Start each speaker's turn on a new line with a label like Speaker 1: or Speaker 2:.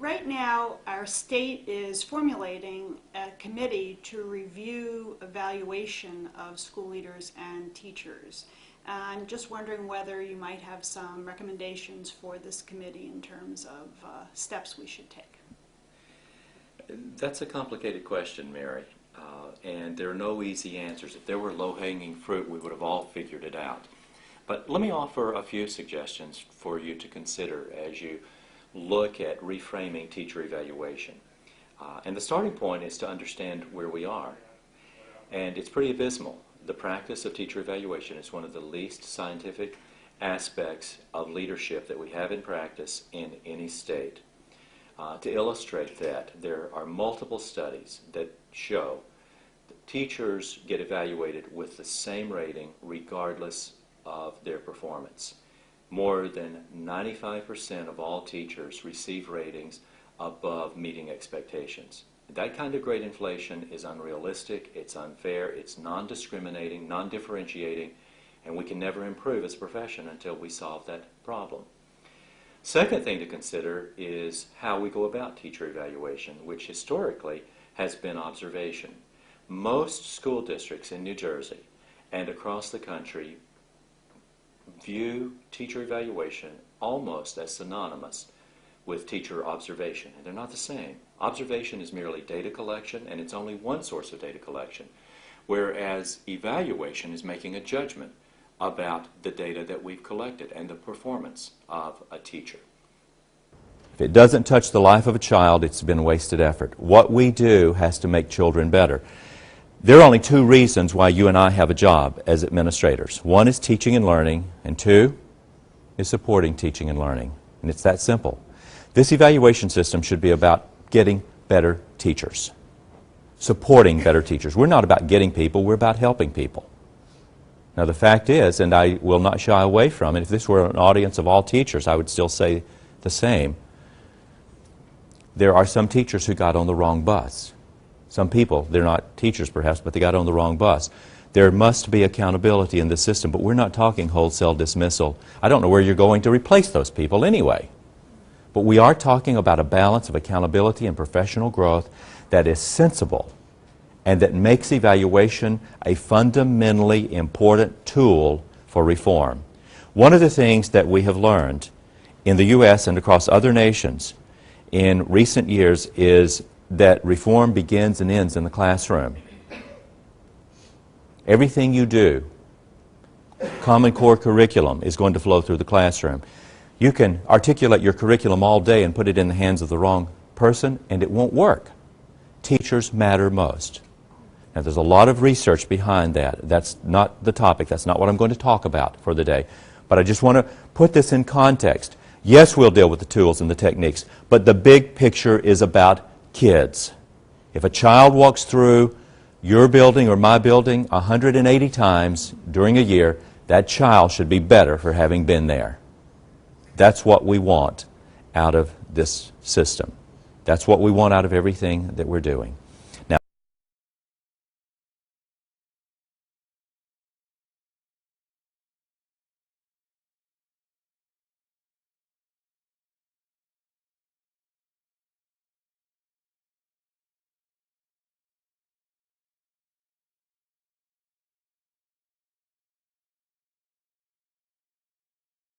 Speaker 1: Right now, our state is formulating a committee to review evaluation of school leaders and teachers. I'm just wondering whether you might have some recommendations for this committee in terms of steps we should take.
Speaker 2: That's a complicated question, Mary, and there are no easy answers. If there were low-hanging fruit, we would have all figured it out. But let me offer a few suggestions for you to consider as you look at reframing teacher evaluation. And the starting point is to understand where we are. And it's pretty abysmal. The practice of teacher evaluation is one of the least scientific aspects of leadership that we have in practice in any state. To illustrate that, there are multiple studies that show that teachers get evaluated with the same rating regardless of their performance. More than 95% of all teachers receive ratings above meeting expectations. That kind of grade inflation is unrealistic, it's unfair, it's non-discriminating, non-differentiating, and we can never improve as a profession until we solve that problem. Second thing to consider is how we go about teacher evaluation, which historically has been observation. Most school districts in New Jersey and across the country view teacher evaluation almost as synonymous with teacher observation, and they're not the same. Observation is merely data collection, and it's only one source of data collection, whereas evaluation is making a judgment about the data that we've collected and the performance of a teacher.
Speaker 3: If it doesn't touch the life of a child, it's been wasted effort. What we do has to make children better. There are only two reasons why you and I have a job as administrators. One is teaching and learning, and two is supporting teaching and learning. And it's that simple. This evaluation system should be about getting better teachers, supporting better teachers. We're not about getting people, we're about helping people. Now the fact is, and I will not shy away from it, if this were an audience of all teachers, I would still say the same. There are some teachers who got on the wrong bus. Some people, they're not teachers perhaps, but they got on the wrong bus. There must be accountability in the system, but we're not talking wholesale dismissal. I don't know where you're going to replace those people anyway. But we are talking about a balance of accountability and professional growth that is sensible and that makes evaluation a fundamentally important tool for reform. One of the things that we have learned in the U.S. and across other nations in recent years is that reform begins and ends in the classroom. Everything you do, Common Core curriculum, is going to flow through the classroom. You can articulate your curriculum all day and put it in the hands of the wrong person, and it won't work. Teachers matter most. Now, there's a lot of research behind that. That's not the topic. That's not what I'm going to talk about for the day. But I just want to put this in context. Yes, we'll deal with the tools and the techniques, but the big picture is about kids. If a child walks through your building or my building 180 times during a year, that child should be better for having been there. That's what we want out of this system. That's what we want out of everything that we're doing.